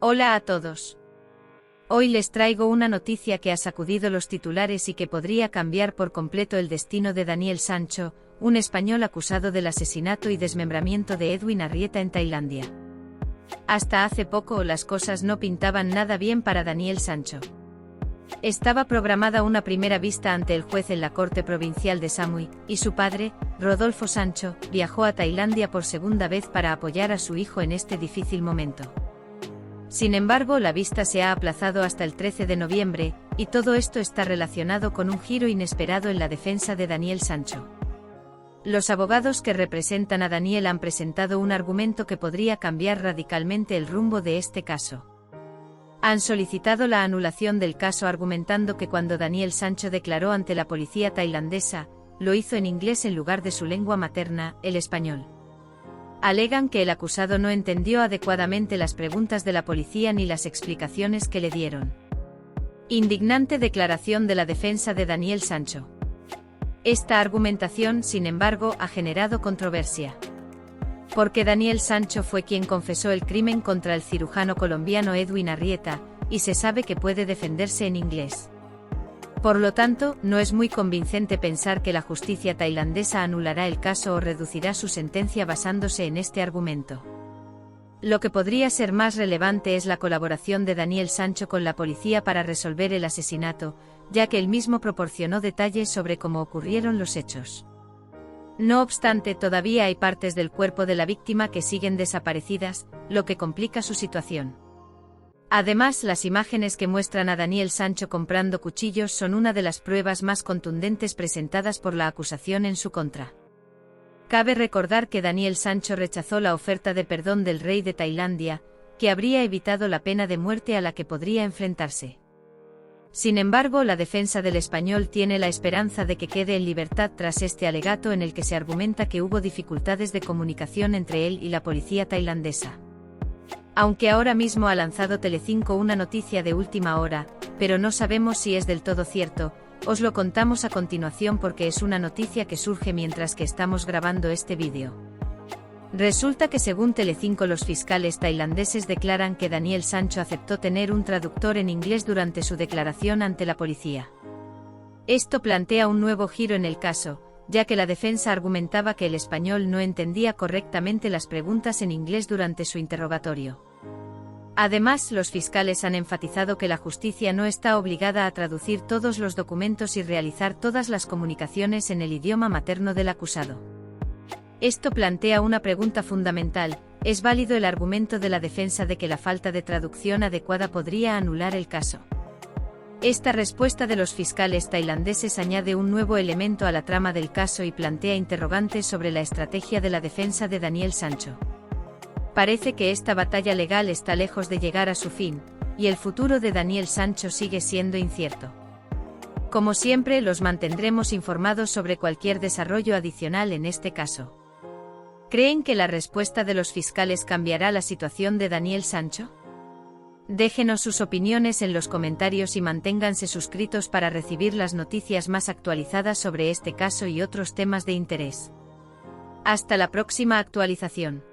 Hola a todos. Hoy les traigo una noticia que ha sacudido los titulares y que podría cambiar por completo el destino de Daniel Sancho, un español acusado del asesinato y desmembramiento de Edwin Arrieta en Tailandia. Hasta hace poco las cosas no pintaban nada bien para Daniel Sancho. Estaba programada una primera vista ante el juez en la Corte Provincial de Samui, y su padre, Rodolfo Sancho, viajó a Tailandia por segunda vez para apoyar a su hijo en este difícil momento. Sin embargo, la vista se ha aplazado hasta el 13 de noviembre, y todo esto está relacionado con un giro inesperado en la defensa de Daniel Sancho. Los abogados que representan a Daniel han presentado un argumento que podría cambiar radicalmente el rumbo de este caso. Han solicitado la anulación del caso argumentando que cuando Daniel Sancho declaró ante la policía tailandesa, lo hizo en inglés en lugar de su lengua materna, el español. Alegan que el acusado no entendió adecuadamente las preguntas de la policía ni las explicaciones que le dieron. Indignante declaración de la defensa de Daniel Sancho. Esta argumentación, sin embargo, ha generado controversia. Porque Daniel Sancho fue quien confesó el crimen contra el cirujano colombiano Edwin Arrieta, y se sabe que puede defenderse en inglés. Por lo tanto, no es muy convincente pensar que la justicia tailandesa anulará el caso o reducirá su sentencia basándose en este argumento. Lo que podría ser más relevante es la colaboración de Daniel Sancho con la policía para resolver el asesinato, ya que él mismo proporcionó detalles sobre cómo ocurrieron los hechos. No obstante, todavía hay partes del cuerpo de la víctima que siguen desaparecidas, lo que complica su situación. Además, las imágenes que muestran a Daniel Sancho comprando cuchillos son una de las pruebas más contundentes presentadas por la acusación en su contra. Cabe recordar que Daniel Sancho rechazó la oferta de perdón del rey de Tailandia, que habría evitado la pena de muerte a la que podría enfrentarse. Sin embargo, la defensa del español tiene la esperanza de que quede en libertad tras este alegato en el que se argumenta que hubo dificultades de comunicación entre él y la policía tailandesa. Aunque ahora mismo ha lanzado Telecinco una noticia de última hora, pero no sabemos si es del todo cierto, os lo contamos a continuación porque es una noticia que surge mientras que estamos grabando este vídeo. Resulta que según Telecinco los fiscales tailandeses declaran que Daniel Sancho aceptó tener un traductor en inglés durante su declaración ante la policía. Esto plantea un nuevo giro en el caso, ya que la defensa argumentaba que el español no entendía correctamente las preguntas en inglés durante su interrogatorio. Además, los fiscales han enfatizado que la justicia no está obligada a traducir todos los documentos y realizar todas las comunicaciones en el idioma materno del acusado. Esto plantea una pregunta fundamental: ¿es válido el argumento de la defensa de que la falta de traducción adecuada podría anular el caso? Esta respuesta de los fiscales tailandeses añade un nuevo elemento a la trama del caso y plantea interrogantes sobre la estrategia de la defensa de Daniel Sancho. Parece que esta batalla legal está lejos de llegar a su fin, y el futuro de Daniel Sancho sigue siendo incierto. Como siempre, los mantendremos informados sobre cualquier desarrollo adicional en este caso. ¿Creen que la respuesta de los fiscales cambiará la situación de Daniel Sancho? Déjenos sus opiniones en los comentarios y manténganse suscritos para recibir las noticias más actualizadas sobre este caso y otros temas de interés. Hasta la próxima actualización.